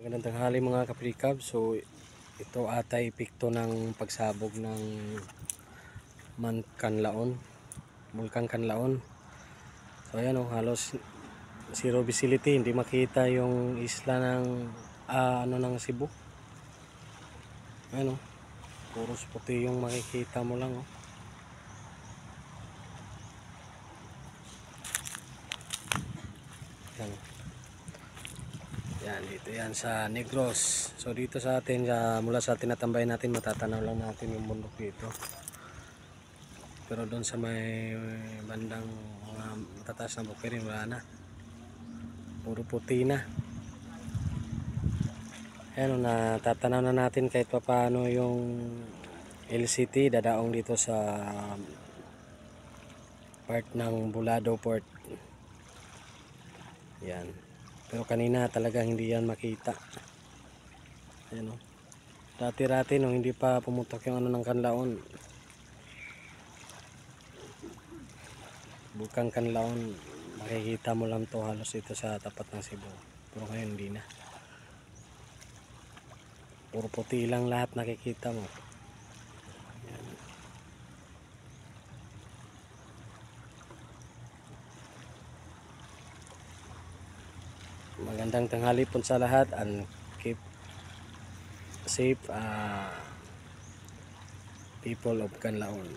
Magandang tanghali mga kaprikab. So ito ata epekto ng pagsabog ng Bulkan Kanlaon. So ayan oh, halos zero visibility, hindi makita yung isla ng ng Cebu. Ayan oh, puros puti yung makikita mo lang oh. Ayan. Yan, dito yan sa Negros. So dito sa atin, mula sa tinatambay natin, matatanaw lang natin yung bundok dito. Pero doon sa may bandang mga matataas na bukirin, wala na. Puro puti na. Ayan, natatanaw na natin kahit pa paano yung LCT dadaong dito sa part ng Bulado Port. Yan. Pero kanina talagang hindi yan makita. Ayan o. Dati-rati nung hindi pa pumutok yung ng Kanlaon, Bulkan Kanlaon, makikita mo lang to halos ito sa tapat ng Cebu. Pero ngayon hindi na. Puro puti lang lahat nakikita mo. Yan. Magandang tanghali po sa lahat, and keep safe, people of Kanlaon.